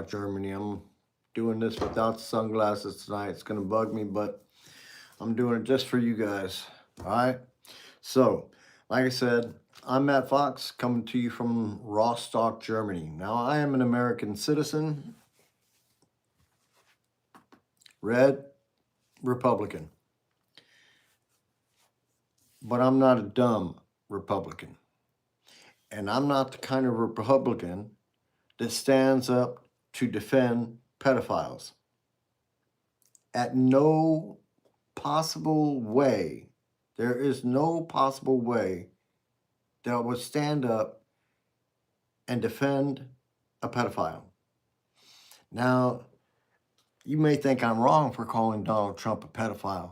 Rostock, Germany. I'm doing this without sunglasses tonight. It's going to bug me, but I'm doing it just for you guys. All right. So, like I said, I'm Matt Fox coming to you from Rostock, Germany. Now, I am an American citizen, red Republican, but I'm not a dumb Republican. And I'm not the kind of Republican that stands up to defend pedophiles. At no possible way, there is no possible way that I would stand up and defend a pedophile. Now, you may think I'm wrong for calling Donald Trump a pedophile,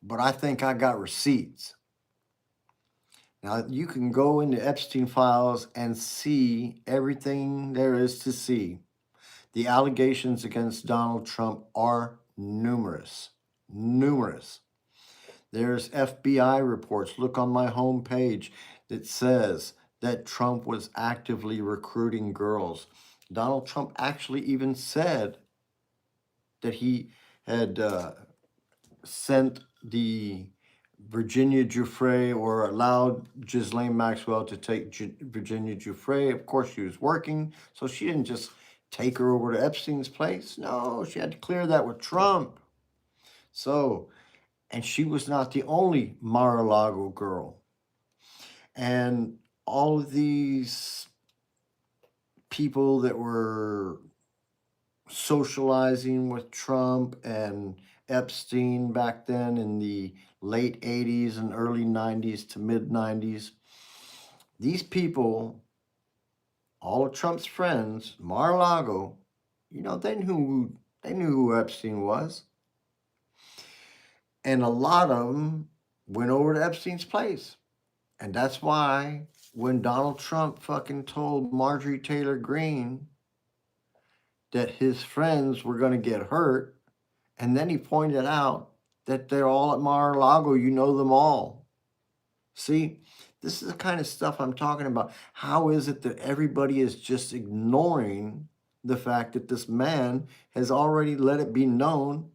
but I think I got receipts. Now, you can go into Epstein files and see everything there is to see. The allegations against Donald Trump are numerous. Numerous. There's FBI reports. Look on my homepage that says that Trump was actively recruiting girls. Donald Trump actually even said that he had sent the Virginia Giuffre or allowed Ghislaine Maxwell to take Virginia Giuffre. Of course, she was working, so she didn't just take her over to Epstein's place. No, she had to clear that with Trump. So, and she was not the only Mar-a-Lago girl. And all of these people that were socializing with Trump and Epstein back then in the late 80s and early 90s to mid 90s, these people, all of Trump's friends, Mar-a-Lago, they knew who Epstein was. And a lot of them went over to Epstein's place. And that's why when Donald Trump fucking told Marjorie Taylor Greene that his friends were going to get hurt, and then he pointed out that they're all at Mar-a-Lago, you know them all. See, this is the kind of stuff I'm talking about. How is it that everybody is just ignoring the fact that this man has already let it be known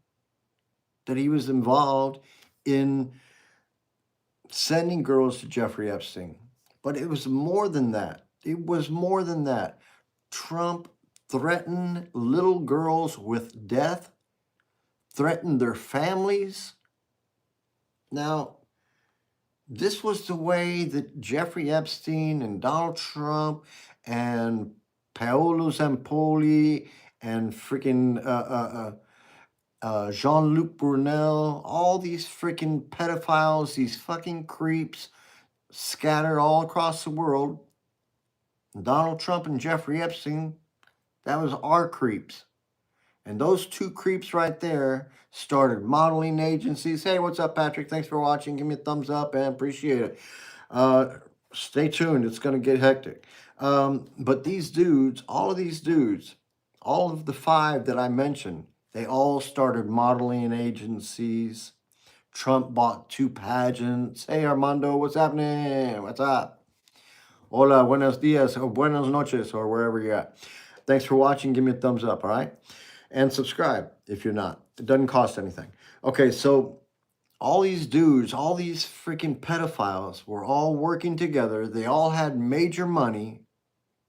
that he was involved in sending girls to Jeffrey Epstein? But it was more than that. It was more than that. Trump threatened little girls with death, threatened their families. Now, this was the way that Jeffrey Epstein and Donald Trump and Paolo Zampoli and freaking Jean-Luc Brunel, all these freaking pedophiles, these fucking creeps scattered all across the world. Donald Trump and Jeffrey Epstein, that was our creeps. And those two creeps right there started modeling agencies. Hey, what's up, Patrick? Thanks for watching. Give me a thumbs up and appreciate it. Stay tuned. It's going to get hectic. But these dudes, all of the five that I mentioned, they all started modeling agencies. Trump bought 2 pageants. Hey, Armando, what's happening? What's up? Hola, buenos dias, or buenas noches, or wherever you're at. Thanks for watching. Give me a thumbs up, all right? And subscribe if you're not. It doesn't cost anything. Okay, so all these dudes, all these freaking pedophiles were all working together. They all had major money,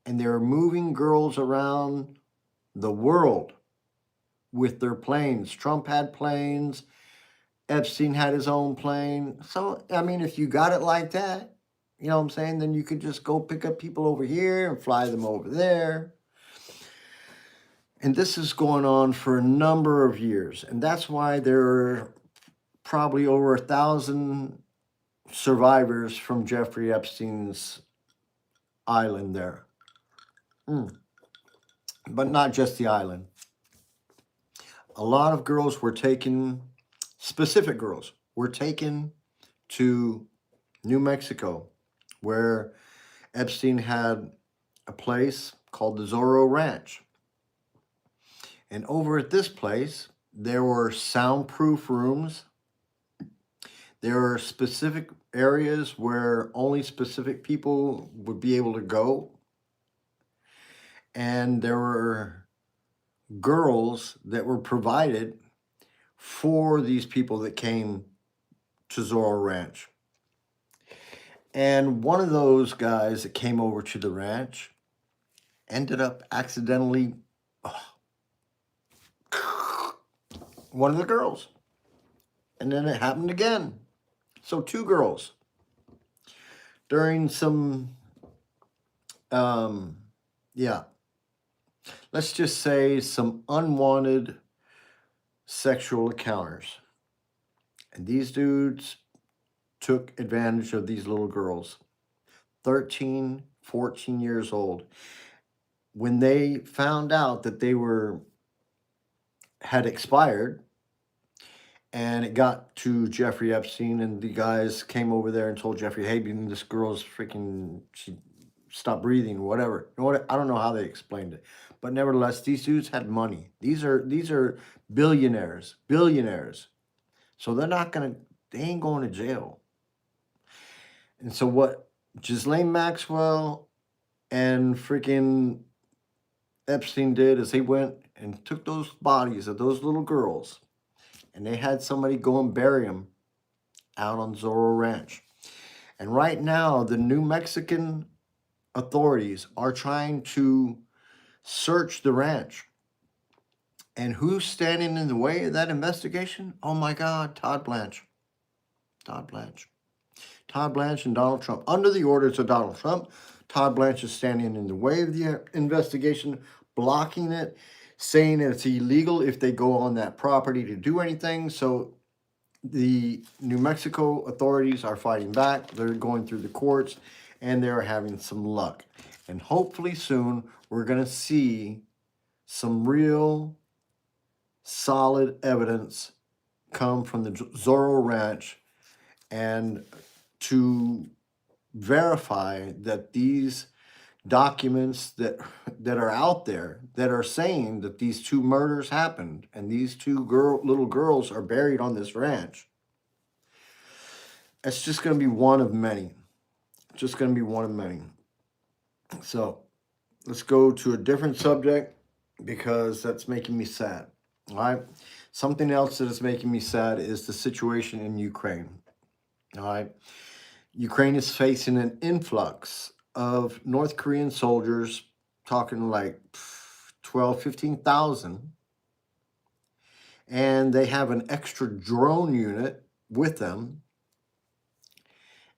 and they were moving girls around the world with their planes. Trump had planes. Epstein had his own plane. So, I mean, if you got it like that, you know what I'm saying, then you could just go pick up people over here and fly them over there. And this is going on for a number of years. And that's why there are probably over 1,000 survivors from Jeffrey Epstein's island there. But not just the island. A lot of girls were taken, specific girls were taken to New Mexico, where Epstein had a place called the Zorro Ranch. And over at this place, there were soundproof rooms. There are specific areas where only specific people would be able to go. And there were girls that were provided for these people that came to Zorro Ranch. And one of those guys that came over to the ranch ended up accidentally one of the girls. And then it happened again. So 2 girls. During some, let's just say some unwanted sexual encounters. And these dudes took advantage of these little girls, 13, 14 years old. When they found out that they had expired, and it got to Jeffrey Epstein, and the guys came over there and told Jeffrey, hey, this girl's freaking, she stopped breathing, whatever. You know what? I don't know how they explained it. But nevertheless, these dudes had money. These are billionaires. So they ain't going to jail. And so what Ghislaine Maxwell and freaking Epstein did is they went and took those bodies of those little girls, and they had somebody go and bury them out on Zorro Ranch. And right now, the New Mexican authorities are trying to search the ranch. And who's standing in the way of that investigation? Oh my God, Todd Blanche. Todd Blanche and Donald Trump. Under the orders of Donald Trump, Todd Blanche is standing in the way of the investigation, blocking it, saying that it's illegal if they go on that property to do anything. So the New Mexico authorities are fighting back. They're going through the courts, and they're having some luck. And hopefully soon, we're going to see some real solid evidence come from the Zorro Ranch, and to verify that these documents that are out there that are saying that these 2 murders happened and these 2 little girls are buried on this ranch. It's just going to be one of many. Just going to be one of many. So let's go to a different subject, because that's making me sad. All right. Something else that is making me sad is the situation in Ukraine. All right. Ukraine is facing an influx of North Korean soldiers, talking like 12, 15,000. And they have an extra drone unit with them.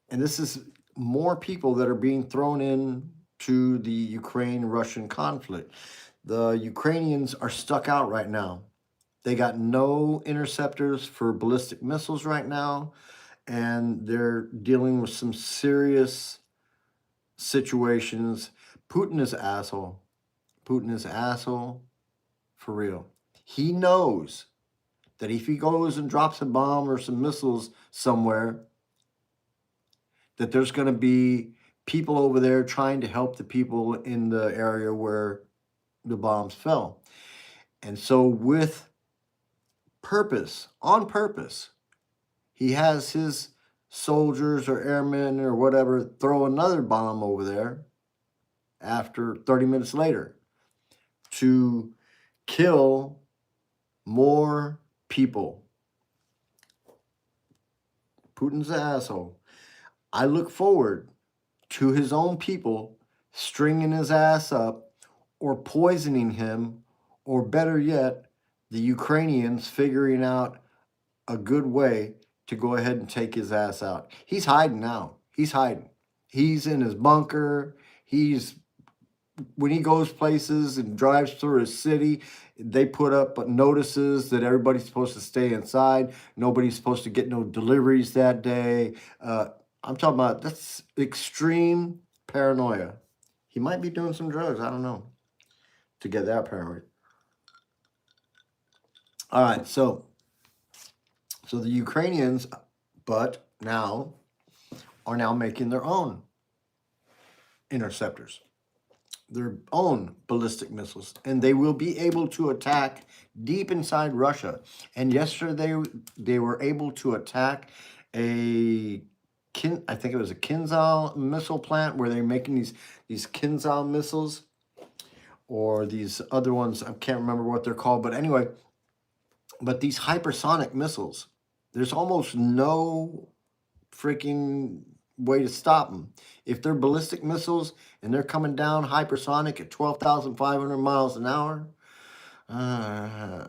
And this is more people that are being thrown in to the Ukraine-Russian conflict. The Ukrainians are stuck out right now. They got no interceptors for ballistic missiles right now, and they're dealing with some serious situations. Putin is an asshole. Putin is an asshole for real. He knows that if he goes and drops a bomb or some missiles somewhere, that there's going to be people over there trying to help the people in the area where the bombs fell. And so with purpose, on purpose, he has his soldiers or airmen or whatever throw another bomb over there after 30 minutes later to kill more people. Putin's an asshole. I look forward to his own people stringing his ass up or poisoning him, or better yet, the Ukrainians figuring out a good way to go ahead and take his ass out. He's hiding now. He's hiding. He's in his bunker. When he goes places and drives through a city, they put up notices that everybody's supposed to stay inside. Nobody's supposed to get no deliveries that day. I'm talking about, that's extreme paranoia. He might be doing some drugs, I don't know, to get that paranoid. All right, so the Ukrainians, but now, are now making their own interceptors, their own ballistic missiles, and they will be able to attack deep inside Russia. And yesterday, they were able to attack I think it was a Kinzhal missile plant, where they're making these Kinzhal missiles. or these other ones. I can't remember what they're called, but anyway, but these hypersonic missiles, there's almost no freaking way to stop them. If they're ballistic missiles and they're coming down hypersonic at 12,500 miles an hour, uh,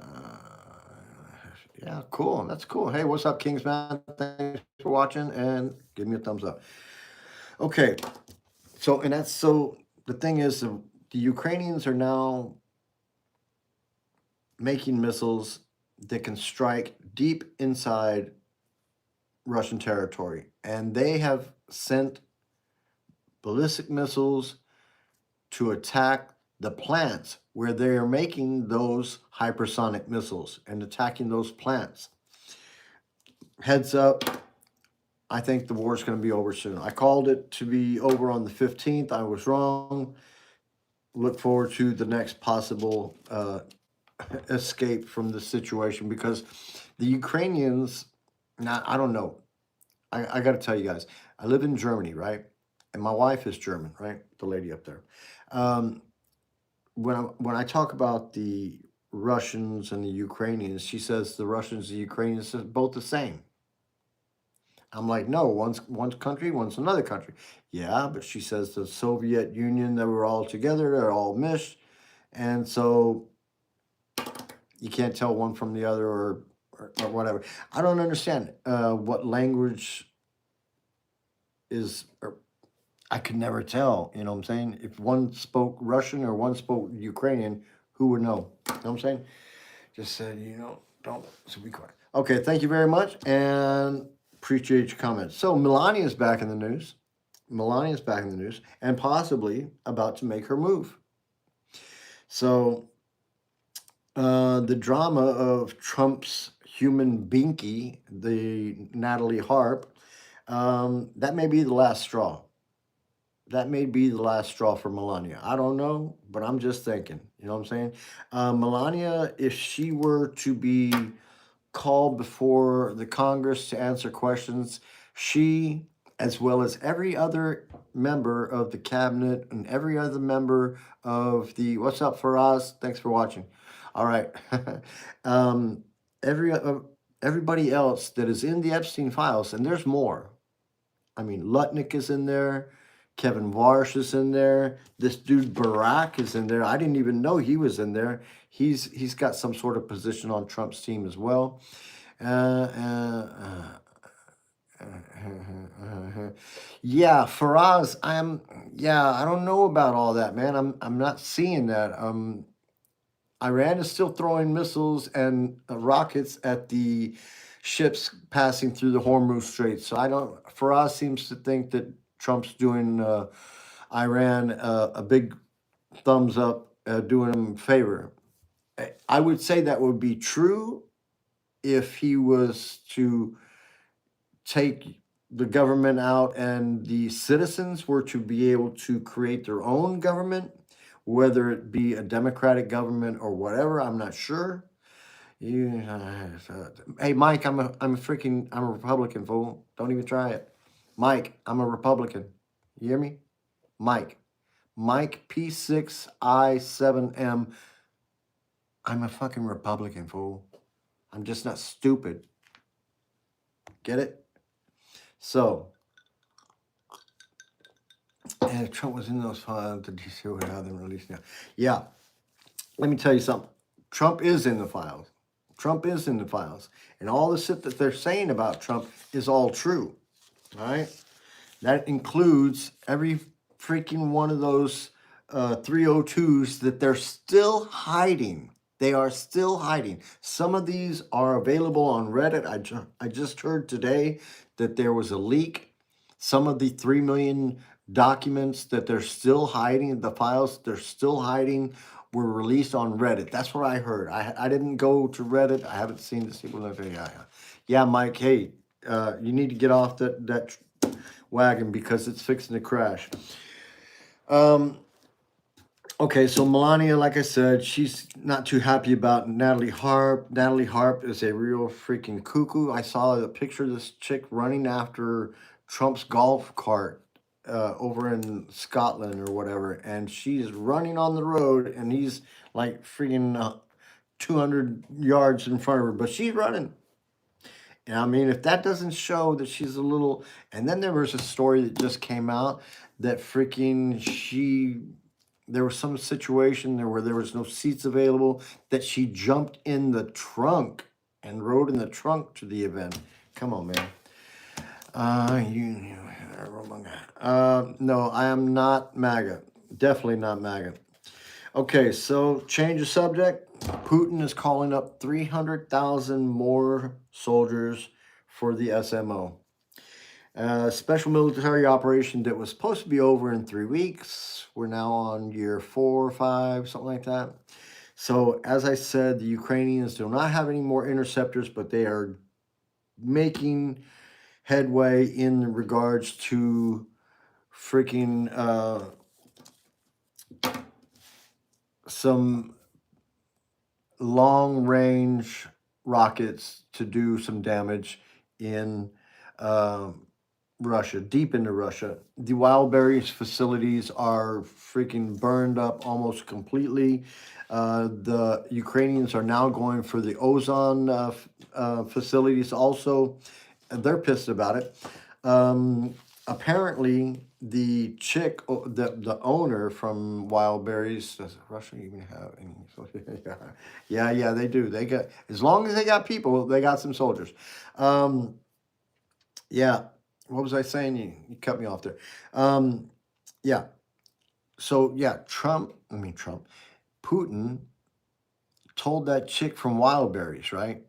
yeah, cool. That's cool. Hey, what's up, Kingsman? Thanks for watching and give me a thumbs up. Okay, so the thing is, the Ukrainians are now making missiles that can strike deep inside Russian territory, and they have sent ballistic missiles to attack the plants where they are making those hypersonic missiles and attacking those plants. Heads up, I think the war is going to be over soon. I called it to be over on the 15th. I was wrong. Look forward to the next possible escape from the situation, because the Ukrainians, now I don't know. I got to tell you guys, I live in Germany, right? And my wife is German, right? The lady up there. Um, when I talk about the Russians and the Ukrainians, she says the Russians and the Ukrainians are both the same. I'm like, no, one's one country, one's another country. Yeah, but she says the Soviet Union, they were all together, they're all mished, and so you can't tell one from the other, or whatever. I don't understand what language is. Or I could never tell. You know what I'm saying? If one spoke Russian or one spoke Ukrainian, who would know? You know what I'm saying? Just said, don't, so be quiet. Okay, thank you very much, and appreciate your comments. So Melania is back in the news. Melania is back in the news, and possibly about to make her move. So the drama of Trump's human binky, the Natalie Harp, that may be the last straw. That may be the last straw for Melania. I don't know, but I'm just thinking. You know what I'm saying? Melania, if she were to be called before the Congress to answer questions, she, as well as every other member of the cabinet and every other member of the, what's up for us? Thanks for watching. All right. um, every everybody else that is in the Epstein files, and there's more. I mean, Lutnick is in there. Kevin Warsh is in there. This dude Barack is in there. I didn't even know he was in there. He's got some sort of position on Trump's team as well. Yeah, Faraz, I don't know about all that, man. I'm not seeing that. Iran is still throwing missiles and rockets at the ships passing through the Hormuz Strait. So Faraz seems to think that Trump's doing Iran a big thumbs up, doing them a favor. I would say that would be true if he was to take the government out and the citizens were to be able to create their own government, whether it be a democratic government or whatever. I'm not sure. Hey, Mike, I'm a Republican, fool. Don't even try it. Mike, I'm a Republican. You hear me? Mike P6I7M. I'm a fucking Republican, fool. I'm just not stupid. Get it? So, and Trump was in those files. Did you see how them released now? Yeah. Let me tell you something. Trump is in the files. Trump is in the files. And all the shit that they're saying about Trump is all true. All right? That includes every freaking one of those 302s that they're still hiding. They are still hiding. Some of these are available on Reddit. I just heard today that there was a leak. Some of the 3 million documents that they're still hiding, the files they're still hiding, were released on Reddit. That's what I heard. I didn't go to Reddit. I haven't seen this. Yeah, Mike, hey, you need to get off that wagon because it's fixing to crash. Okay, so Melania, like I said, she's not too happy about Natalie Harp. Natalie Harp is a real freaking cuckoo. I saw a picture of this chick running after Trump's golf cart over in Scotland or whatever, and she's running on the road, and he's like freaking 200 yards in front of her, but she's running. And I mean, if that doesn't show that she's a little, and then there was a story that just came out that freaking there was some situation there where there was no seats available, that she jumped in the trunk and rode in the trunk to the event. Come on, man. No, I am not MAGA. Definitely not MAGA. Okay, so change of subject. Putin is calling up 300,000 more soldiers for the SMO. Special military operation that was supposed to be over in 3 weeks. We're now on year 4 or 5, something like that. So, as I said, the Ukrainians do not have any more interceptors, but they are making headway in regards to freaking some long range rockets to do some damage in Russia, deep into Russia. The Wildberries facilities are freaking burned up almost completely. The Ukrainians are now going for the ozone facilities also. They're pissed about it. Apparently, the chick, the owner from Wildberries, does Russia even have any? Yeah, they do. They got, as long as they got people, they got some soldiers. Yeah, what was I saying? You cut me off there. Yeah. So yeah, Putin told that chick from Wildberries, right?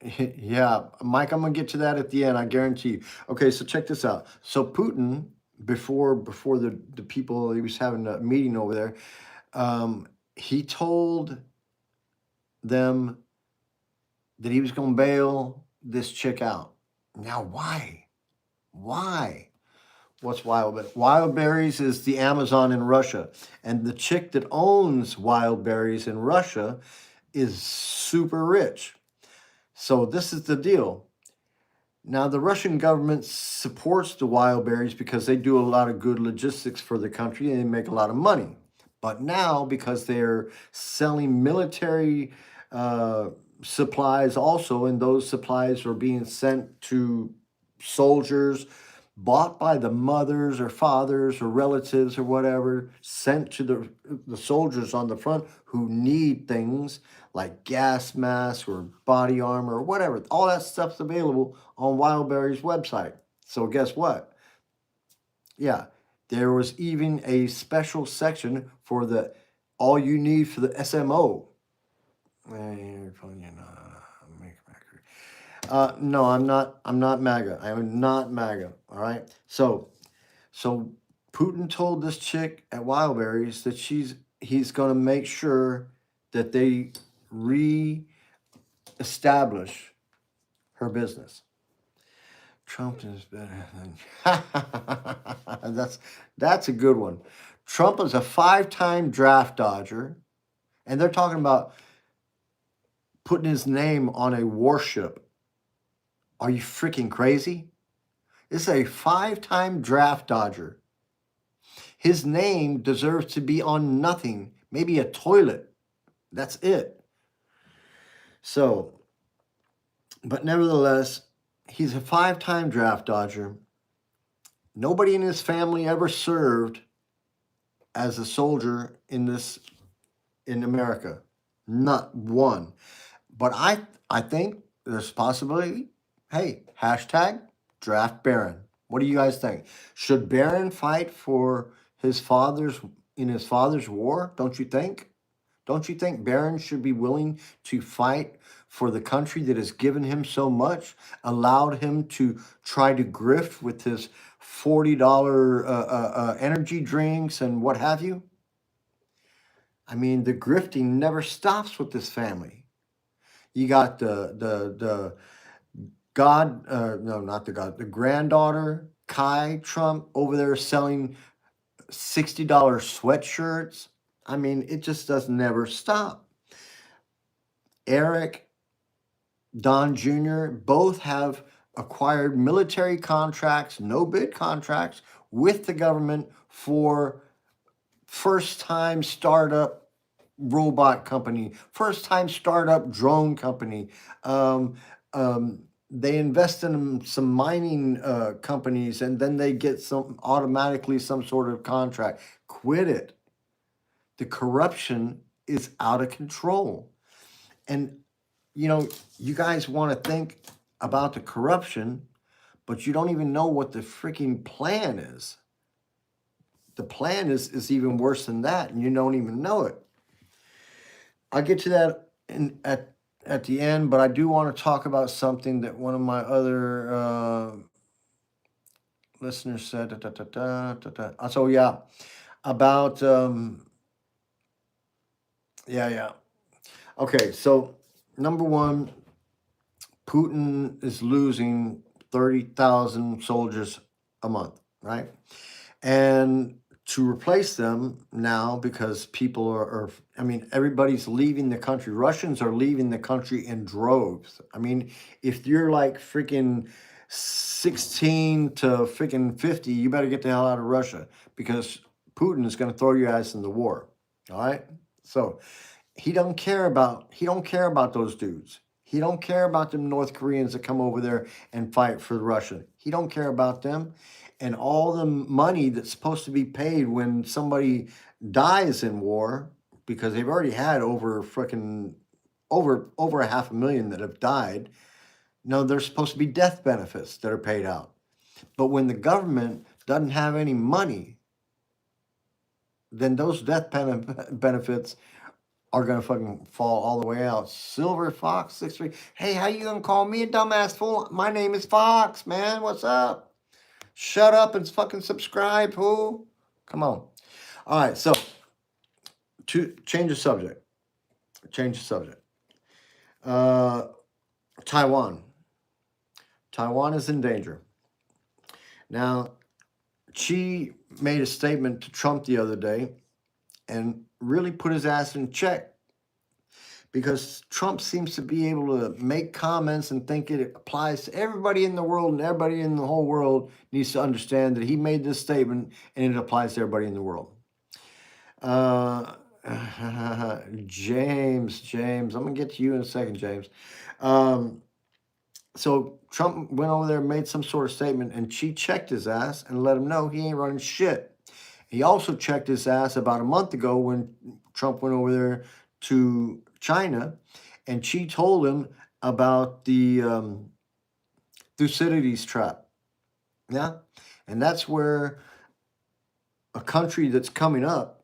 Yeah, Mike, I'm gonna get to that at the end. I guarantee you. Okay, so check this out. So Putin, before the people he was having a meeting over there, he told them that he was gonna bail this chick out. Now, why? Why? What's Wildberries is the Amazon in Russia, and the chick that owns Wildberries in Russia is super rich. So this is the deal. Now, the Russian government supports the Wildberries because they do a lot of good logistics for the country and they make a lot of money. But now, because they're selling military supplies also, and those supplies are being sent to soldiers, bought by the mothers or fathers or relatives or whatever, sent to the soldiers on the front who need things like gas masks or body armor or whatever. All that stuff's available on Wildberries website. So guess what? Yeah, there was even a special section for the all you need for the SMO. No, I'm not. I'm not MAGA. I am not MAGA. All right. So Putin told this chick at Wildberries that he's going to make sure that they re-establish her business. Trump is better than that's a good one. Trump is a 5-time draft dodger, and they're talking about putting his name on a warship. Are you freaking crazy? This is a 5-time draft dodger. His name deserves to be on nothing, maybe a toilet. That's it. So, but nevertheless, he's a 5-time draft dodger. Nobody in his family ever served as a soldier in America. Not one. But I think there's a possibility. Hey, hashtag draft Barron. What do you guys think? Should Barron fight for his father's war? Don't you think? Don't you think Barron should be willing to fight for the country that has given him so much, allowed him to try to grift with his $40 energy drinks and what have you? I mean, the grifting never stops with this family. You got the God, no, not the God, the granddaughter, Kai Trump, over there selling $60 sweatshirts. I mean, it just does never stop. Eric, Don Jr., both have acquired military contracts, no bid contracts with the government for first time startup robot company, first time startup drone company. Um, they invest in some mining companies, and then they get some automatically some sort of contract. Quit it. The corruption is out of control. And you guys want to think about the corruption, but you don't even know what the freaking plan is. The plan is even worse than that, and you don't even know it. I'll get to that at the end, but I do want to talk about something that one of my other listeners said. So yeah, about yeah. Okay, so number one, Putin is losing 30,000 soldiers a month, right? And to replace them now, because people I mean, everybody's leaving the country. Russians are leaving the country in droves. I mean, if you're like freaking 16 to freaking 50, you better get the hell out of Russia, because Putin is going to throw your ass in the war. All right? So he don't care about those dudes. He don't care about them North Koreans that come over there and fight for the Russian. He don't care about them. And all the money that's supposed to be paid when somebody dies in war, because they've already had over 500,000 that have died. No, there's supposed to be death benefits that are paid out. But when the government doesn't have any money, then those death benefits are gonna fucking fall all the way out. Silver Fox 63. Hey, how you gonna call me a dumbass fool? My name is Fox, man. What's up? Shut up and fucking subscribe, fool. Come on. All right, so to change the subject. Change the subject. Taiwan. Taiwan is in danger. Now, Xi made a statement to Trump the other day and really put his ass in check, because Trump seems to be able to make comments and think it applies to everybody in the world, and everybody in the whole world needs to understand that he made this statement and it applies to everybody in the world. James, I'm gonna get to you in a second, James. So Trump went over there and made some sort of statement, and Xi checked his ass and let him know he ain't running shit. He also checked his ass about a month ago when Trump went over there to China, and Xi told him about the Thucydides trap. Yeah, and that's where a country that's coming up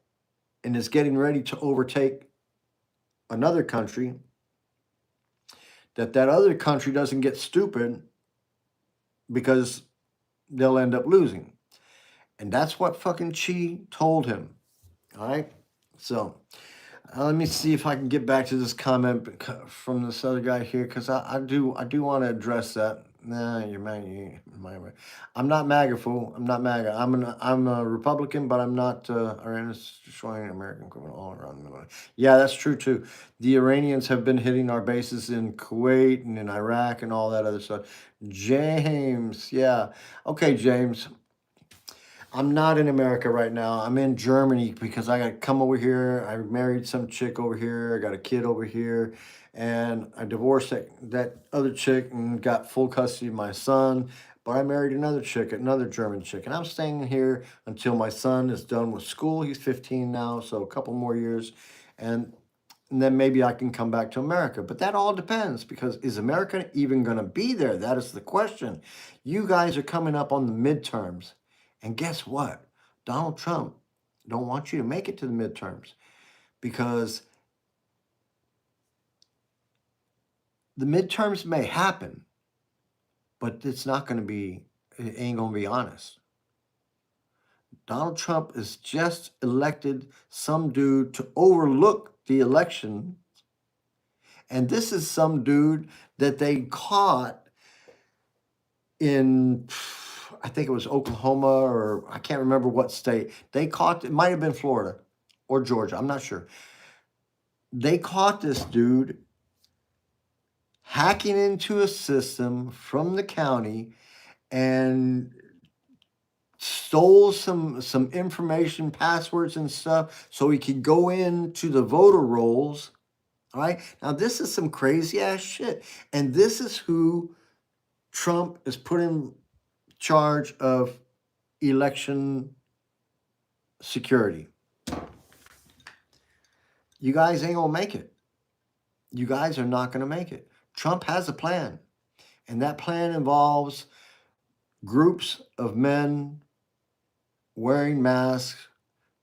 and is getting ready to overtake another country, that other country doesn't get stupid, because they'll end up losing. And that's what fucking Xi told him. All right, so let me see if I can get back to this comment from this other guy here, because I do want to address that. Nah, you're MAGA. I'm not MAGA, fool. I'm not MAGA. I'm a Republican, but I'm not destroying American criminal all around the Middle East. Yeah, that's true too. The Iranians have been hitting our bases in Kuwait and in Iraq and all that other stuff. James, yeah. Okay, James. I'm not in America right now. I'm in Germany because I got to come over here. I married some chick over here. I got a kid over here. And I divorced that other chick and got full custody of my son. But I married another chick, another German chick. And I'm staying here until my son is done with school. He's 15 now, so a couple more years. And then maybe I can come back to America. But that all depends, because is America even going to be there? That is the question. You guys are coming up on the midterms. And guess what? Donald Trump don't want you to make it to the midterms, because the midterms may happen, but it ain't going to be honest. Donald Trump is just elected some dude to overlook the election. And this is some dude that they caught in, I think it was Oklahoma, or I can't remember what state. They caught, it might have been Florida or Georgia, I'm not sure. They caught this dude hacking into a system from the county and stole some information, passwords and stuff, so he could go into the voter rolls. All right. Now this is some crazy ass shit. And this is who Trump is put in charge of election security. You guys ain't gonna make it. You guys are not gonna make it. Trump has a plan, and that plan involves groups of men wearing masks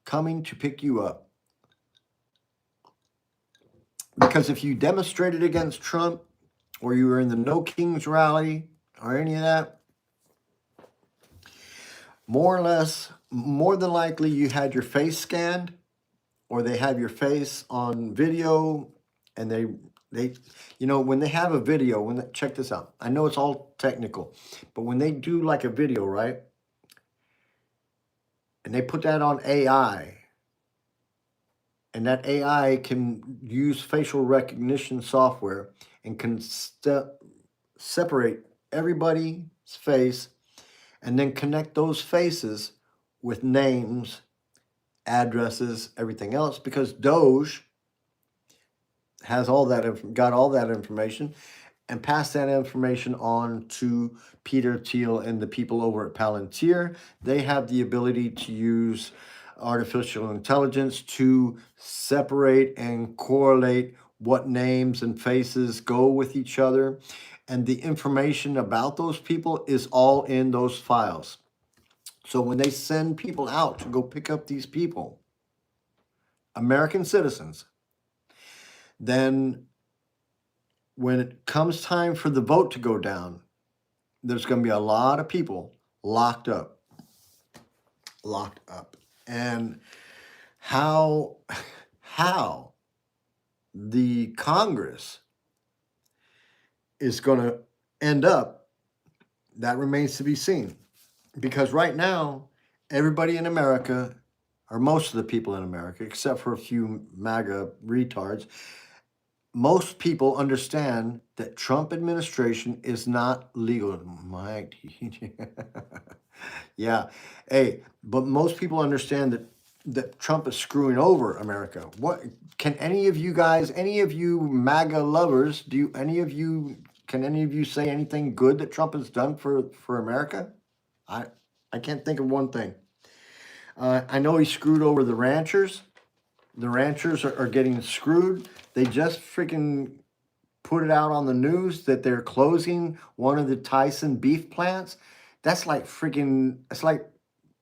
coming to pick you up. Because if you demonstrated against Trump, or you were in the No Kings rally, or any of that, more or less, more than likely you had your face scanned, or they have your face on video, and they when they have a video, check this out. I know it's all technical, but when they do like a video, right? And they put that on AI, and that AI can use facial recognition software and can separate everybody's face and then connect those faces with names, addresses, everything else, because Doge has got all that information, and pass that information on to Peter Thiel and the people over at Palantir. They have the ability to use artificial intelligence to separate and correlate what names and faces go with each other. And the information about those people is all in those files. So when they send people out to go pick up these people, American citizens, then when it comes time for the vote to go down, there's going to be a lot of people locked up. And how the Congress is going to end up, that remains to be seen. Because right now, everybody in America, or most of the people in America, except for a few MAGA retards, most people understand that Trump administration is not legal. Mike, yeah. Hey, but most people understand that Trump is screwing over America. What can any of you guys, any of you MAGA lovers, can any of you say anything good that Trump has done for America? I can't think of one thing. I know he screwed over the ranchers. The ranchers are getting screwed. They just freaking put it out on the news that they're closing one of the Tyson beef plants. That's like freaking, it's like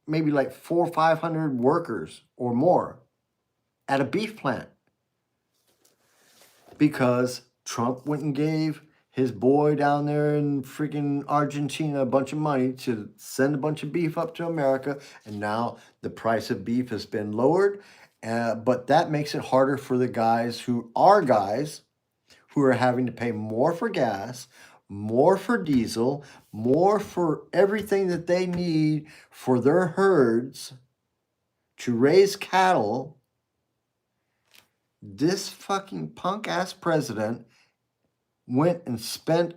maybe like 400 or 500 workers or more at a beef plant. Because Trump went and gave his boy down there in freaking Argentina a bunch of money to send a bunch of beef up to America. And now the price of beef has been lowered. But that makes it harder for the guys who are having to pay more for gas, more for diesel, more for everything that they need for their herds to raise cattle. This fucking punk ass president went and spent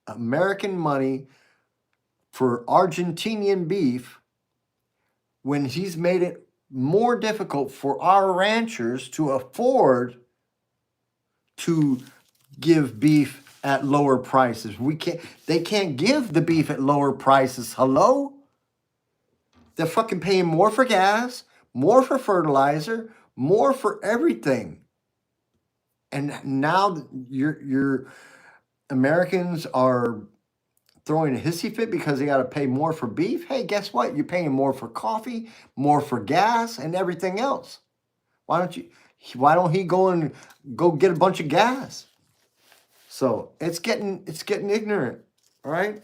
American money for Argentinian beef when he's made it more difficult for our ranchers to afford to give beef at lower prices. They can't give the beef at lower prices. Hello? They're fucking paying more for gas, more for fertilizer, more for everything. And now your Americans are throwing a hissy fit because they got to pay more for beef. Hey, guess what? You're paying more for coffee, more for gas, and everything else. Why don't he go get a bunch of gas? So it's getting ignorant, all right?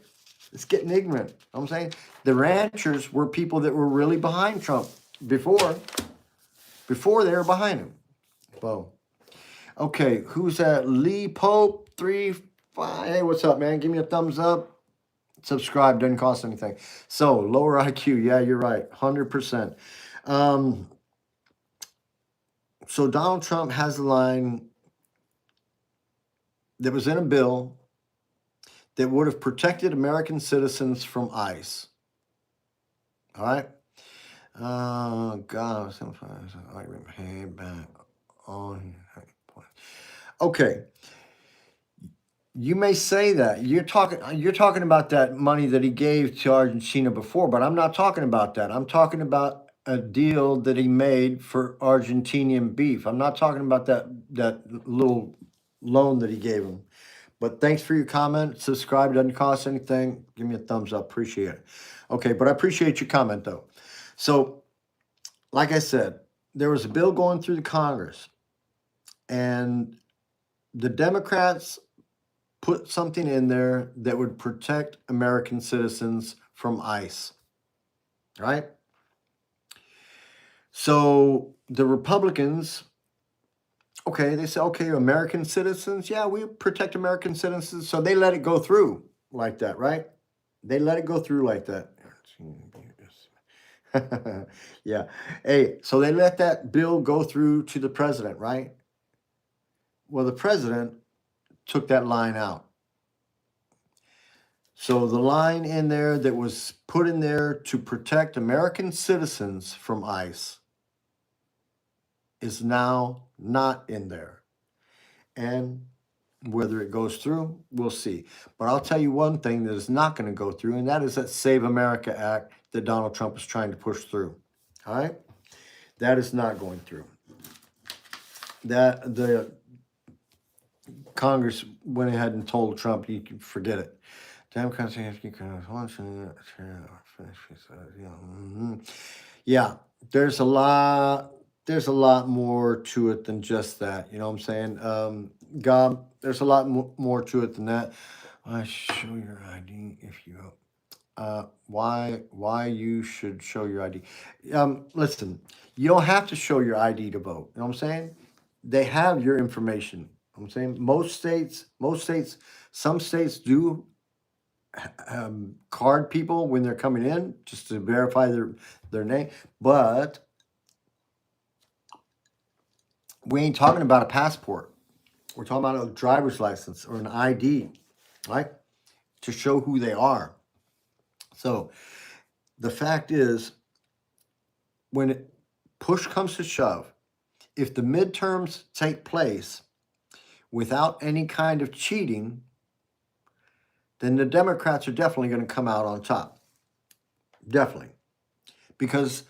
It's getting ignorant. I'm saying the ranchers were people that were really behind Trump before they were behind him. Well, okay, who's that? Lee Pope 35. Hey, what's up, man? Give me a thumbs up. Subscribe, doesn't cost anything. So lower IQ, yeah, you're right, 100%. So Donald Trump has a line that was in a bill that would have protected American citizens from ICE. All right. God, I pay back on. Okay. You may say that you're talking about that money that he gave to Argentina before, but I'm not talking about that. I'm talking about a deal that he made for Argentinian beef. I'm not talking about that little loan that he gave him. But thanks for your comment. Subscribe, doesn't cost anything. Give me a thumbs up. Appreciate it. Okay, but I appreciate your comment though. So, like I said, there was a bill going through the Congress, and the Democrats put something in there that would protect American citizens from ICE, right? So the Republicans, okay, they say, okay, American citizens, yeah, we protect American citizens. So they let it go through like that, right? They let it go through like that. Yeah. Hey, so they let that bill go through to the president, right? Well, the president took that line out. So the line in there that was put in there to protect American citizens from ICE is now not in there. And whether it goes through, we'll see. But I'll tell you one thing that is not going to go through, and that is that Save America Act that Donald Trump is trying to push through. All right? That is not going through. That the Congress went ahead and told Trump, you can forget it. Democrats have you can yeah, there's a lot more to it than just that. You know what I'm saying? God, there's a lot more to it than that. I show your ID if you why you should show your ID. Listen, you don't have to show your ID to vote. You know what I'm saying? They have your information. You know what I'm saying most states, some states do card people when they're coming in just to verify their name, but we ain't talking about a passport. We're talking about a driver's license or an ID, right? To show who they are. So the fact is, when push comes to shove, if the midterms take place without any kind of cheating, then the Democrats are definitely going to come out on top. Definitely. Because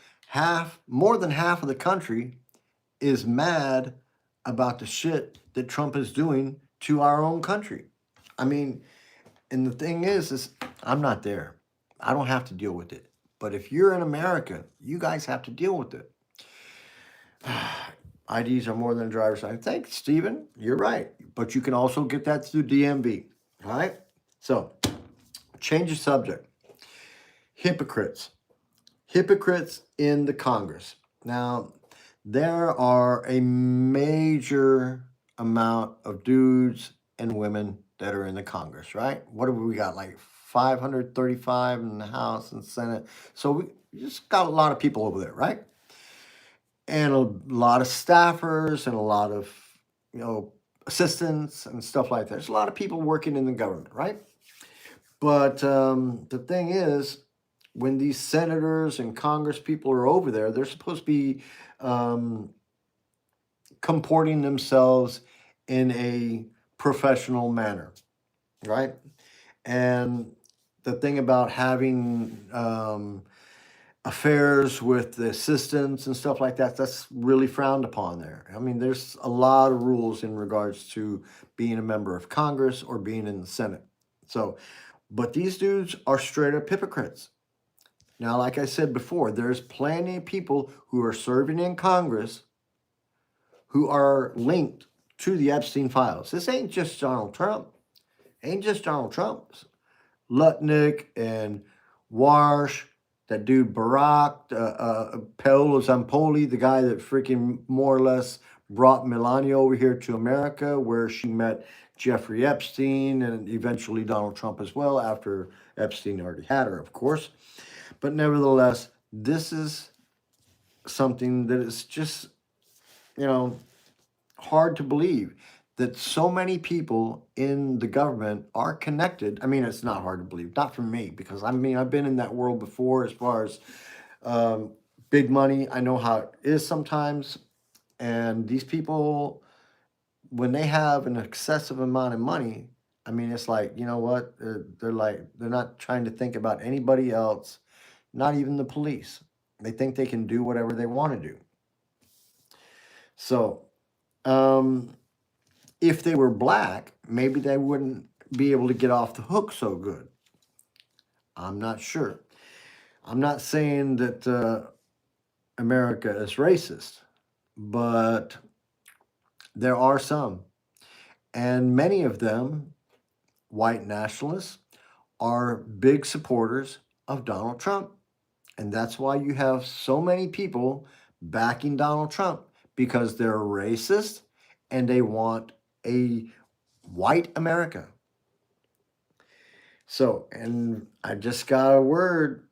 more than half of the country is mad about the shit that Trump is doing to our own country. I mean, and the thing is I'm not there. I don't have to deal with it. But if you're in America, you guys have to deal with it. IDs are more than a driver's license. Thanks, Stephen. You're right. But you can also get that through DMV. All right? So, change the subject. Hypocrites. Hypocrites in the Congress. Now, there are a major amount of dudes and women that are in the Congress, right? What have we got? Like 535 in the House and Senate. So we just got a lot of people over there, right? And a lot of staffers and a lot of, assistants and stuff like that. There's a lot of people working in the government, right? But the thing is, when these senators and Congress people are over there, they're supposed to be comporting themselves in a professional manner, right? And the thing about having affairs with the assistants and stuff like that, that's really frowned upon there. I mean, there's a lot of rules in regards to being a member of Congress or being in the Senate. So, but these dudes are straight up hypocrites. Now, like I said before, there's plenty of people who are serving in Congress who are linked to the Epstein files. This ain't just Donald Trump. Ain't just Donald Trump. Lutnick and Warsh, that dude Barack, Paolo Zampoli, the guy that freaking more or less brought Melania over here to America, where she met Jeffrey Epstein and eventually Donald Trump as well, after Epstein already had her, of course. But nevertheless, this is something that is just, hard to believe that so many people in the government are connected. I mean, it's not hard to believe, not for me, because I mean, I've been in that world before as far as um, big money. I know how it is sometimes. And these people, when they have an excessive amount of money, I mean, it's like, you know what? They're like, they're not trying to think about anybody else, not even the police. They think they can do whatever they want to do. So, um, if they were black, maybe they wouldn't be able to get off the hook so good. I'm not sure. I'm not saying that America is racist, but there are some. And many of them, white nationalists, are big supporters of Donald Trump. And that's why you have so many people backing Donald Trump, because they're racist and they want a white America. So, and I just got a word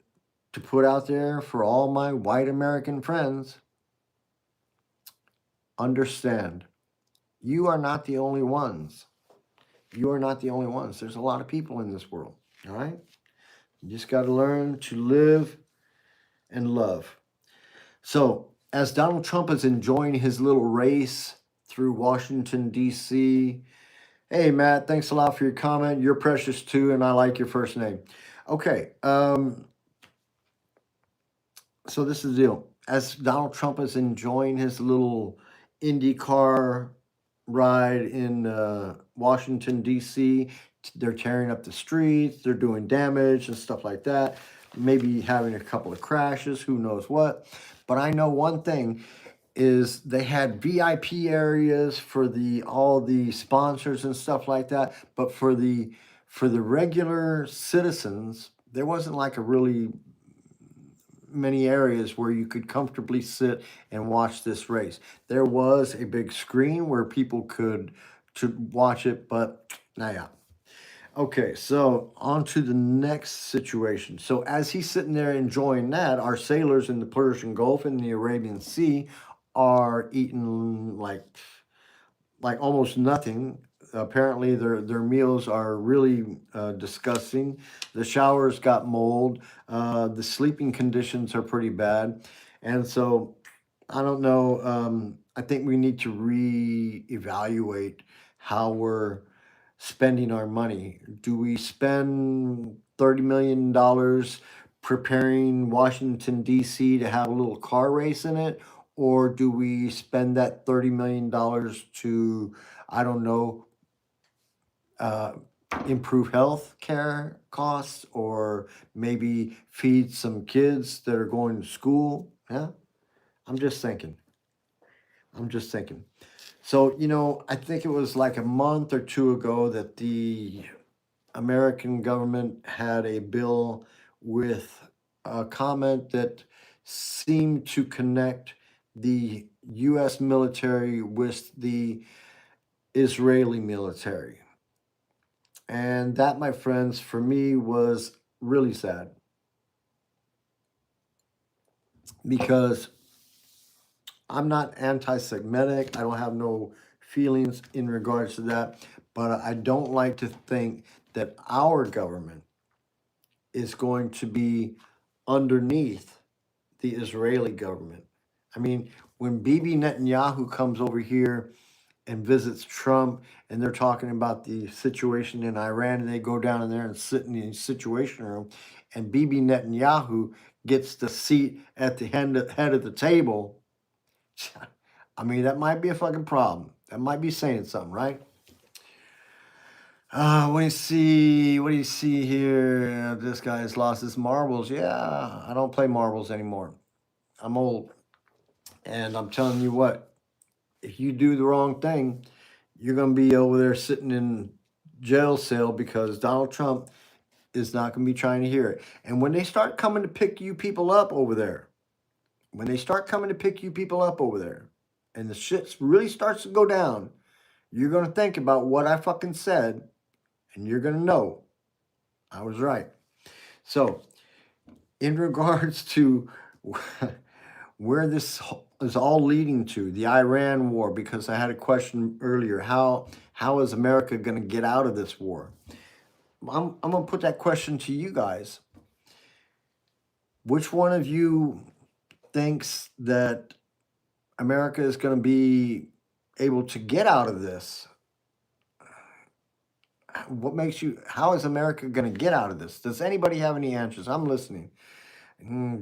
to put out there for all my white American friends. Understand, you are not the only ones. You are not the only ones. There's a lot of people in this world, all right? You just got to learn to live and love. So, as Donald Trump is enjoying his little race through Washington, D.C., hey, Matt, thanks a lot for your comment. You're precious too, and I like your first name. Okay, so this is the deal. As Donald Trump is enjoying his little Indy car ride in Washington, D.C., they're tearing up the streets, they're doing damage and stuff like that, maybe having a couple of crashes, who knows what. But I know one thing is they had VIP areas for the all the sponsors and stuff like that, but for the regular citizens, there wasn't like a really many areas where you could comfortably sit and watch this race. There was a big screen where people could to watch it, but nah, yeah. Okay, so on to the next situation. So as he's sitting there enjoying that, our sailors in the Persian Gulf and the Arabian Sea are eating like almost nothing. Apparently, their meals are really disgusting. The showers got mold. The sleeping conditions are pretty bad, and so I don't know. I think we need to reevaluate how we're spending our money. Do we spend $30 million preparing Washington, D.C. to have a little car race in it? Or do we spend that $30 million to, I don't know, uh, improve health care costs, or maybe feed some kids that are going to school? Yeah, I'm just thinking. I'm just thinking. So, I think it was like a month or two ago that the American government had a bill with a comment that seemed to connect the U.S. military with the Israeli military. And that, my friends, for me was really sad, because I'm not anti Semitic. I don't have no feelings in regards to that. But I don't like to think that our government is going to be underneath the Israeli government. I mean, when Bibi Netanyahu comes over here and visits Trump, and they're talking about the situation in Iran, and they go down in there and sit in the situation room, and Bibi Netanyahu gets the seat at the head of the table. I mean, that might be a fucking problem. That might be saying something, right? What do you see here? This guy has lost his marbles. Yeah, I don't play marbles anymore. I'm old. And I'm telling you what, if you do the wrong thing, you're going to be over there sitting in jail cell, because Donald Trump is not going to be trying to hear it. And when they start coming to pick you people up over there, and the shit really starts to go down, you're going to think about what I fucking said, and you're going to know I was right. So, in regards to where this is all leading to the Iran war, because I had a question earlier. How is America going to get out of this war? I'm going to put that question to you guys. Which one of you thinks that America is going to be able to get out of this? What makes you, how is America going to get out of this? Does anybody have any answers? I'm listening.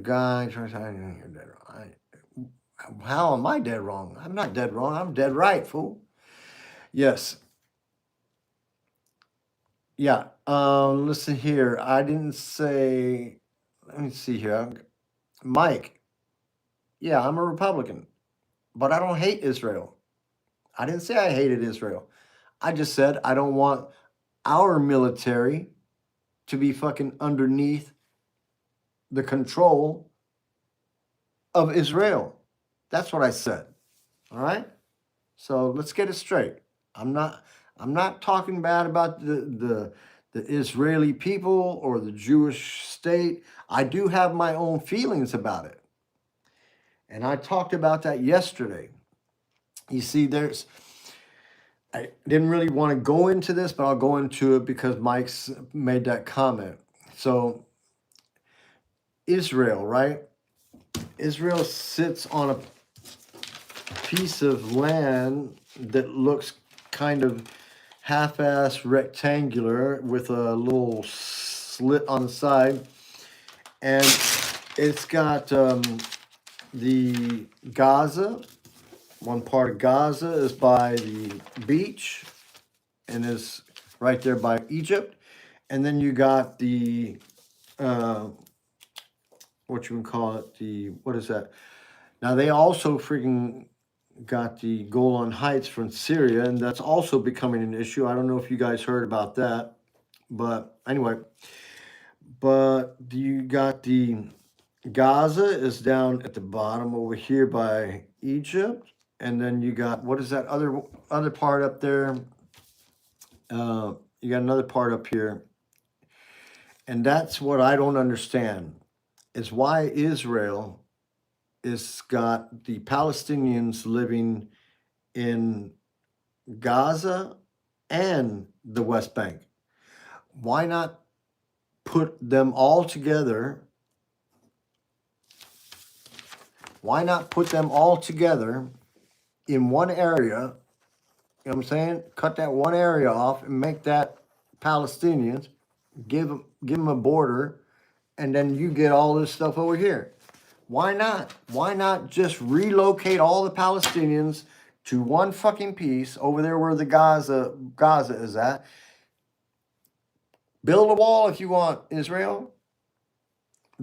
Guy, how am I dead wrong? I'm not dead wrong. I'm dead right, fool. Yes. Yeah. Listen here. I didn't say, let me see here. Mike, yeah, I'm a Republican, but I don't hate Israel. I didn't say I hated Israel. I just said I don't want our military to be fucking underneath the control of Israel. That's what I said. All right? So let's get it straight. I'm not I'm not talking bad about the Israeli people or the Jewish state. I do have my own feelings about it. And I talked about that yesterday. You see, I didn't really want to go into this, but I'll go into it because Mike's made that comment. So, Israel, right? Israel sits on a piece of land that looks kind of half-ass rectangular with a little slit on the side, and it's got the Gaza. One part of Gaza is by the beach and is right there by Egypt, and then you got the what you can call it, the what is that? Now they also freaking got the Golan Heights from Syria, and that's also becoming an issue. I don't know if you guys heard about that, but anyway, but you got the Gaza is down at the bottom over here by Egypt, and then you got what is that other part up there? You got another part up here, and that's what I don't understand is why Israel is got the Palestinians living in Gaza and the West Bank. Why not put them all together? Why not put them all together in one area? You know what I'm saying? Cut that one area off and make that Palestinians, give them a border, and then you get all this stuff over here. Why not? Why not just relocate all the Palestinians to one fucking piece over there where the Gaza is at? Build a wall if you want, Israel.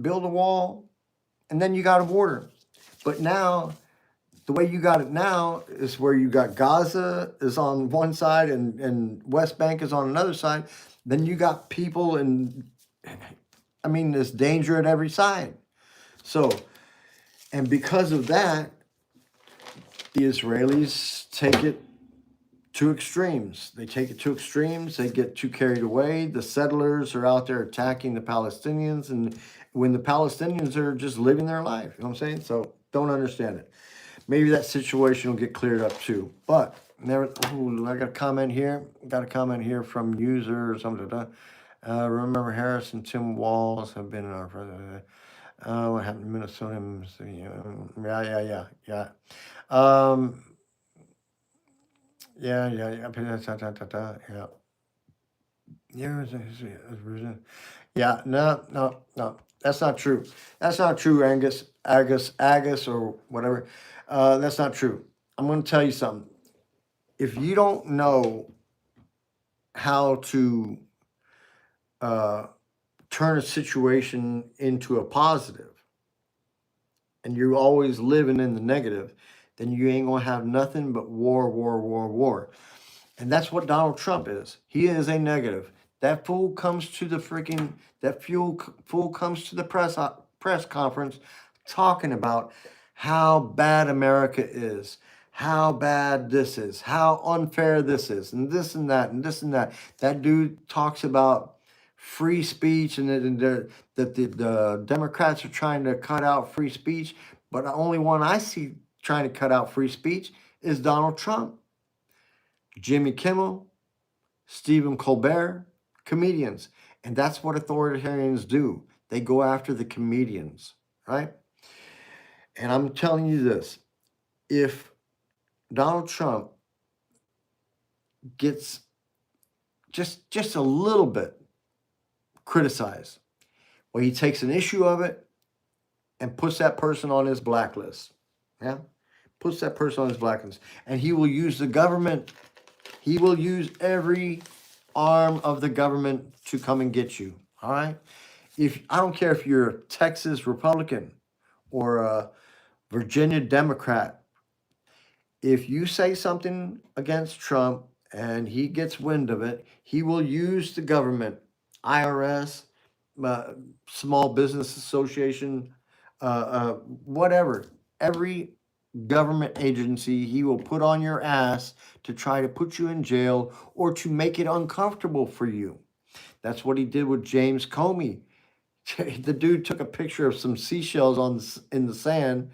Build a wall, and then you got a border. But now, the way you got it now is where you got Gaza is on one side and West Bank is on another side. Then you got people there's danger at every side. So, and because of that, the Israelis take it to extremes. They take it to extremes. They get too carried away. The settlers are out there attacking the Palestinians, and when the Palestinians are just living their life, you know what I'm saying? So don't understand it. Maybe that situation will get cleared up too. But I got a comment here. Got a comment here from user or something. Remember Harris and Tim Walz have been in our president. What happened in Minnesota? Yeah. Yeah. Yeah, no. That's not true. That's not true, Agus, or whatever. That's not true. I'm going to tell you something. If you don't know how to turn a situation into a positive, and you're always living in the negative, then you ain't going to have nothing but war. And that's what Donald Trump is. He is a negative. That fool comes to the fool comes to the press conference talking about how bad America is, how bad this is, how unfair this is, and this and that and this and that. That dude talks about free speech and that the Democrats are trying to cut out free speech, but the only one I see trying to cut out free speech is Donald Trump, Jimmy Kimmel, Stephen Colbert, comedians. And that's what authoritarians do. They go after the comedians, right? And I'm telling you this, if Donald Trump gets just a little bit criticized, well, he takes an issue of it and puts that person on his blacklist. Yeah? Puts that person on his blacklist. And he will use the government. He will use every arm of the government to come and get you. All right? I don't care if you're a Texas Republican or a Virginia Democrat. If you say something against Trump and he gets wind of it, he will use the government, IRS, Small Business Association, whatever, every government agency he will put on your ass to try to put you in jail or to make it uncomfortable for you. That's what he did with James Comey. The dude took a picture of some seashells in the sand,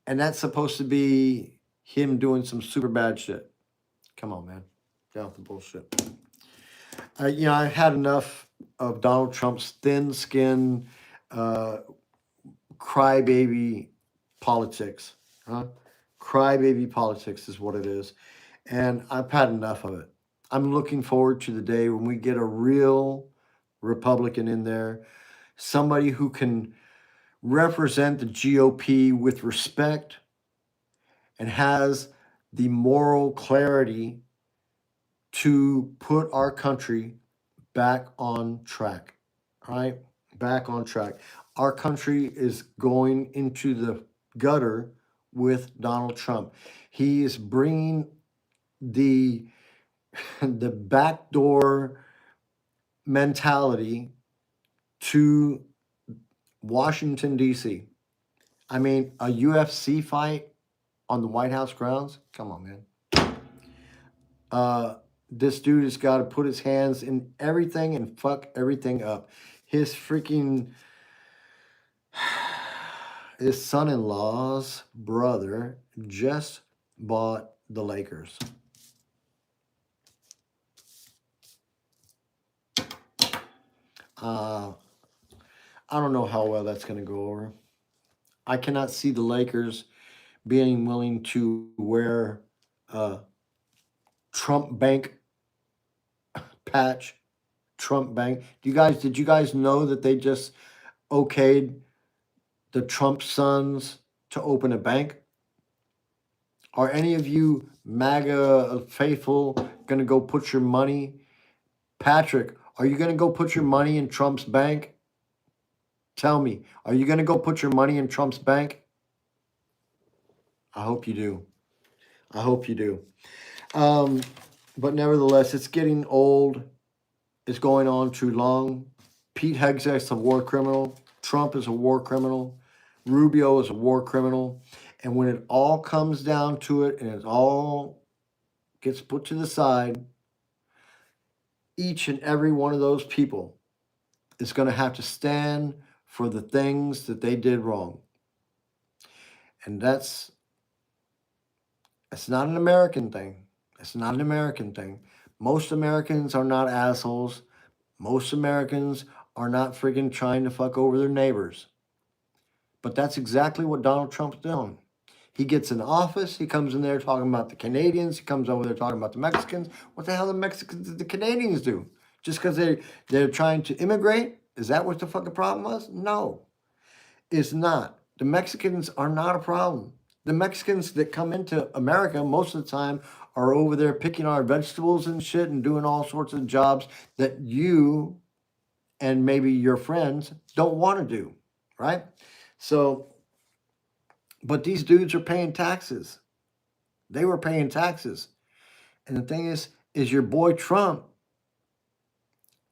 and that's supposed to be him doing some super bad shit. Come on, man. Get off the bullshit. I've had enough of Donald Trump's thin-skinned, crybaby politics. Huh? Crybaby politics is what it is. And I've had enough of it. I'm looking forward to the day when we get a real Republican in there, somebody who can represent the GOP with respect and has the moral clarity to put our country back on track. All right? Back on track. Our country is going into the gutter with Donald Trump. He is bringing the backdoor mentality to Washington, D.C. I mean, a UFC fight on the White House grounds? Come on, man. This dude has got to put his hands in everything and fuck everything up. His son-in-law's brother just bought the Lakers. I don't know how well that's going to go over. I cannot see the Lakers being willing to wear Trump Bank patch. Trump Bank. Did you guys know that they just okayed the Trump sons to open a bank? Are any of you MAGA faithful going to go put your money? Patrick, are you going to go put your money in Trump's bank? Tell me, are you going to go put your money in Trump's bank? I hope you do. I hope you do. But nevertheless, it's getting old. It's going on too long. Pete Hegseth's a war criminal. Trump is a war criminal. Rubio is a war criminal. And when it all comes down to it and it all gets put to the side, each and every one of those people is going to have to stand for the things that they did wrong. And that's not an American thing. It's not an American thing. Most Americans are not assholes. Most Americans are not friggin' trying to fuck over their neighbors. But that's exactly what Donald Trump's doing. He gets in office. He comes in there talking about the Canadians. He comes over there talking about the Mexicans. What the hell the Mexicans did the Canadians do? Just because they're trying to immigrate? Is that what the fucking problem was? No, it's not. The Mexicans are not a problem. The Mexicans that come into America most of the time are over there picking our vegetables and shit and doing all sorts of jobs that you and maybe your friends don't want to do, right? So, but these dudes are paying taxes. They were paying taxes. And the thing is your boy Trump,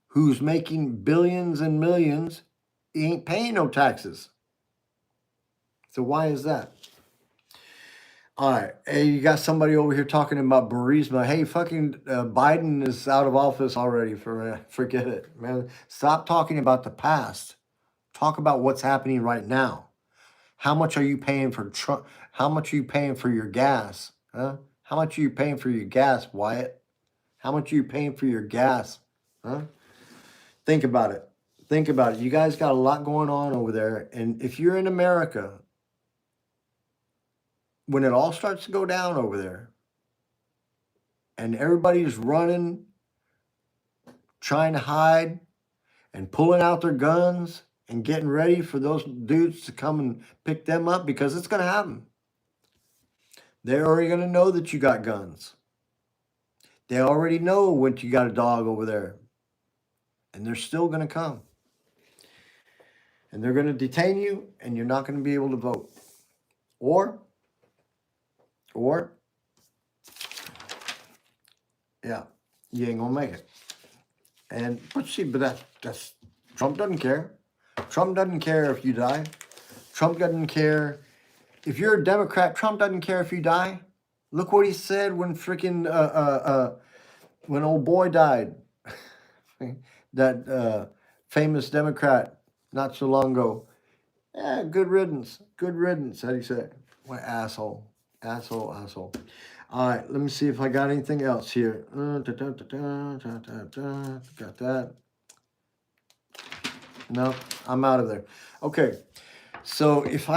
who's making billions and millions, he ain't paying no taxes. So why is that? All right. Hey, you got somebody over here talking about Burisma. Hey, fucking Biden is out of office already. Forget it, man. Stop talking about the past. Talk about what's happening right now. How much are you paying for Trump? How much are you paying for your gas? Huh? How much are you paying for your gas, Wyatt? How much are you paying for your gas? Huh? Think about it. Think about it. You guys got a lot going on over there. And if you're in America, when it all starts to go down over there and everybody's running, trying to hide and pulling out their guns and getting ready for those dudes to come and pick them up, because it's going to happen. They're already going to know that you got guns. They already know when you got a dog over there. And they're still going to come. And they're going to detain you, and you're not going to be able to vote. Or, yeah, you ain't going to make it. And, but see, but that's, Trump doesn't care. Trump doesn't care if you die. Trump doesn't care. If you're a Democrat, Trump doesn't care if you die. Look what he said when freaking, when old boy died. That famous Democrat not so long ago. Yeah, good riddance. Good riddance, how'd he say? What asshole. Asshole. All right, let me see if I got anything else here. Got that. No, I'm out of there. Okay. So if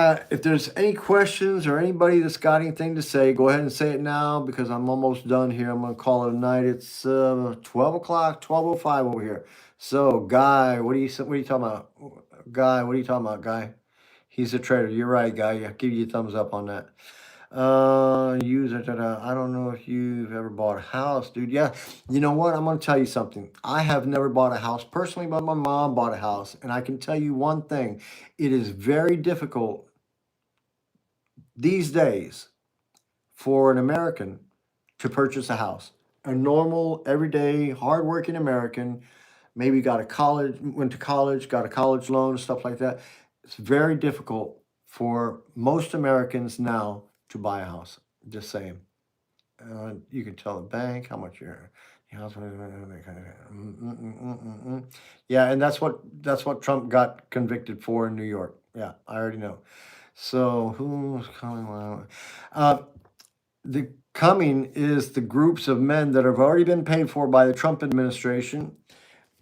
there's any questions or anybody that's got anything to say, go ahead and say it now, because I'm almost done here. I'm gonna call it a night. It's 12 o'clock, 12:05 over here. So Guy, what are you talking about? Guy, what are you talking about, Guy? He's a traitor. You're right, Guy. I'll give you a thumbs up on that. User, I don't know if you've ever bought a house, dude. Yeah, you know what? I'm gonna tell you something. I have never bought a house personally, but my mom bought a house, and I can tell you one thing: it is very difficult these days for an American to purchase a house. A normal, everyday, hardworking American, maybe went to college, got a college loan, stuff like that. It's very difficult for most Americans now to buy a house. Just saying. You can tell the bank how much your house. Yeah, and that's what Trump got convicted for in New York. Yeah, I already know. So who's coming? The coming is the groups of men that have already been paid for by the Trump administration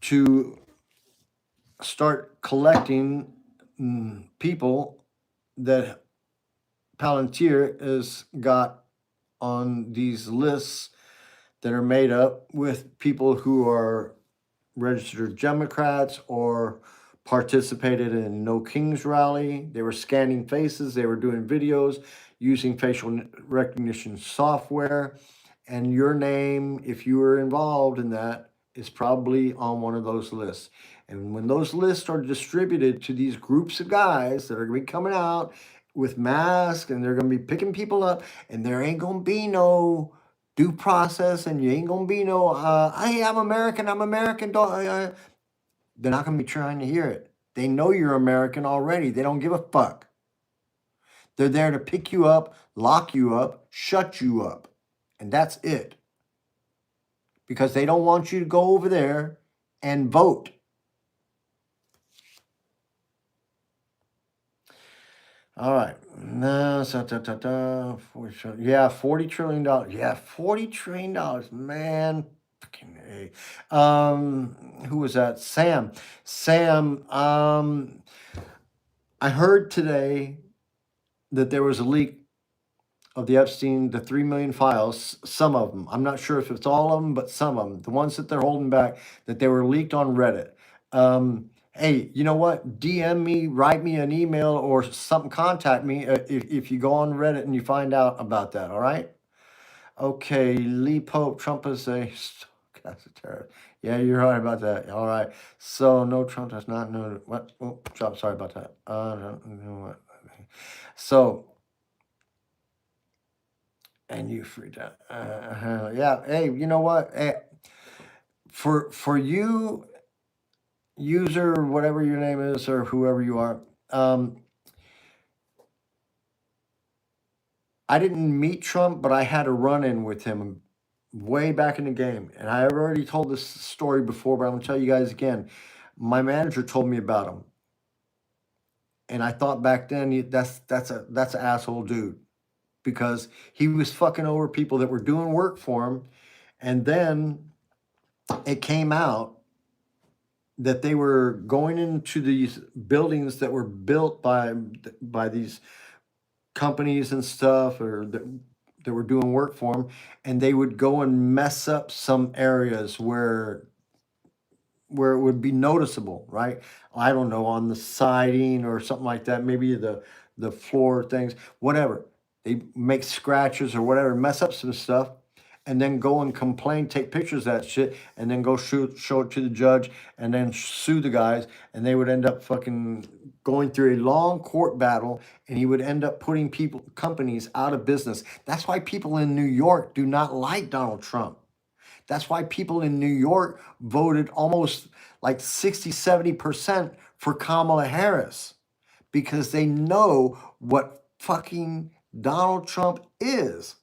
to start collecting people that Palantir has got on these lists that are made up with people who are registered Democrats or participated in No Kings rally. They were scanning faces, they were doing videos using facial recognition software. And your name, if you were involved in that, is probably on one of those lists. And when those lists are distributed to these groups of guys that are going to be coming out with masks, and they're going to be picking people up, and there ain't going to be no due process, and you ain't going to be no, hey, I'm American, they're not going to be trying to hear it. They know you're American already. They don't give a fuck. They're there to pick you up, lock you up, shut you up. And that's it. Because they don't want you to go over there and vote. All right. No, yeah, $40 trillion. Yeah, $40 trillion. Man, fucking A. Who was that? Sam. I heard today that there was a leak of the 3 million files, some of them. I'm not sure if it's all of them, but some of them. The ones that they're holding back, that they were leaked on Reddit. Hey, you know what? DM me, write me an email or something, contact me if you go on Reddit and you find out about that, all right? Okay, Lee Pope, Trump is a terrorist. Yeah, you're right about that. All right. So, no, Trump does not know what? Oh, Trump, sorry about that. So, and you freaked out. Yeah. Hey, you know what? Hey, for you, user, whatever your name is, or whoever you are, I didn't meet Trump, but I had a run-in with him way back in the game. And I already told this story before, but I'm gonna tell you guys again. My manager told me about him. And I thought back then that's an asshole dude, because he was fucking over people that were doing work for him, and then it came out that they were going into these buildings that were built by these companies and stuff, or that were doing work for them, and they would go and mess up some areas where it would be noticeable, right? I don't know, on the siding or something like that, maybe the floor things, whatever. They make scratches or whatever, mess up some stuff, and then go and complain, take pictures of that shit, and then go show it to the judge, and then sue the guys, and they would end up fucking going through a long court battle, and he would end up putting companies out of business. That's why people in New York do not like Donald Trump. That's why people in New York voted almost like 60, 70% for Kamala Harris, because they know what fucking Donald Trump is.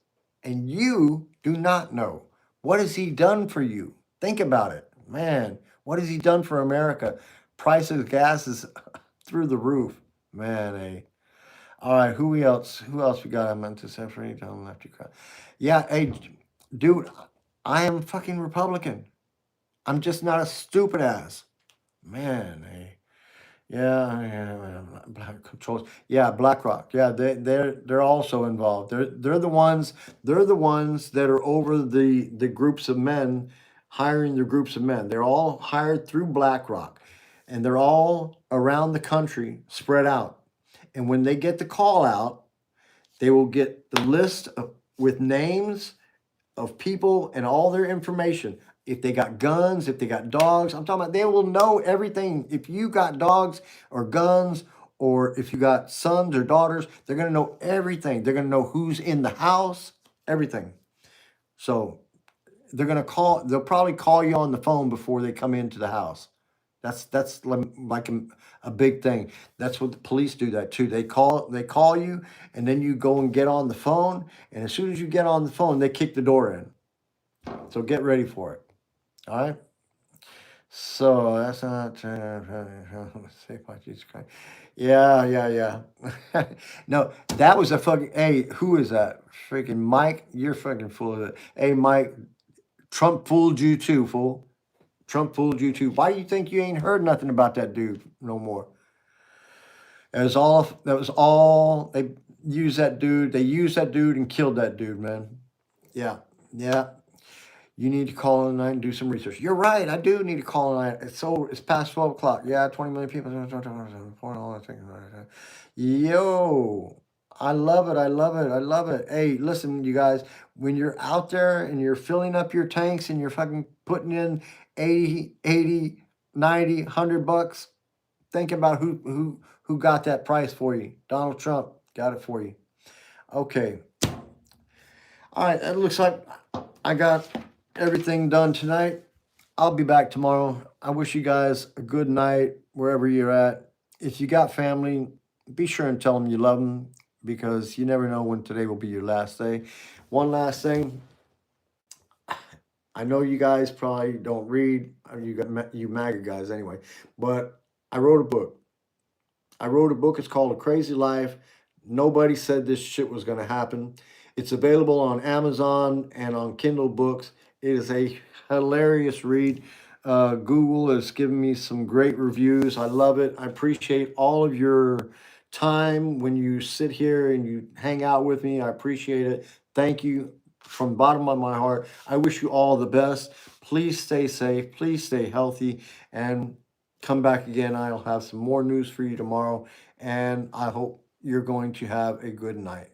And you do not know. What has he done for you? Think about it. Man, what has he done for America? Price of gas is through the roof. Man, eh. All right, who else? Who else we got? I meant to say for any time left you cry. Yeah, hey, dude, I am fucking Republican. I'm just not a stupid ass. Man, eh. Yeah, Black controls. Yeah, BlackRock. Yeah, they're also involved. They're the ones that are over the groups of men, hiring the groups of men. They're all hired through BlackRock, and they're all around the country, spread out. And when they get the call out, they will get the list with names of people and all their information. If they got guns, if they got dogs, I'm talking about, they will know everything. If you got dogs or guns, or if you got sons or daughters, they're going to know everything. They're going to know who's in the house, everything. So they'll probably call you on the phone before they come into the house. That's like a big thing. That's what the police do that too. They call you, and then you go and get on the phone, and as soon as you get on the phone, they kick the door in. So get ready for it. All right. So that's not say by Jesus Christ. Yeah, yeah, yeah. No, that was a fucking. Hey, who is that? Freaking Mike. You're fucking full of it. Hey, Mike. Trump fooled you too, fool. Trump fooled you too. Why do you think you ain't heard nothing about that dude no more? It was all. That was all. They used that dude. They used that dude and killed that dude, man. Yeah, yeah. You need to call in tonight and do some research. You're right. I do need to call tonight. It's past 12 o'clock. Yeah, 20 million people. Yo, I love it. I love it. I love it. Hey, listen, you guys, when you're out there and you're filling up your tanks and you're fucking putting in 80, 90, $100, think about who got that price for you. Donald Trump got it for you. Okay. All right. It looks like I got everything done tonight. I'll be back tomorrow. I wish you guys a good night wherever you're at. If you got family, be sure and tell them you love them, because you never know when today will be your last day. One last thing. I know you guys probably don't read. You MAGA guys anyway, but I wrote a book. It's called A Crazy Life. Nobody said this shit was going to happen. It's available on Amazon and on Kindle books. It is a hilarious read. Google has given me some great reviews. I love it. I appreciate all of your time when you sit here and you hang out with me. I appreciate it. Thank you from the bottom of my heart. I wish you all the best. Please stay safe. Please stay healthy, and come back again. I'll have some more news for you tomorrow, and I hope you're going to have a good night.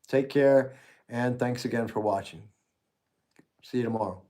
Take care, and thanks again for watching. See you tomorrow.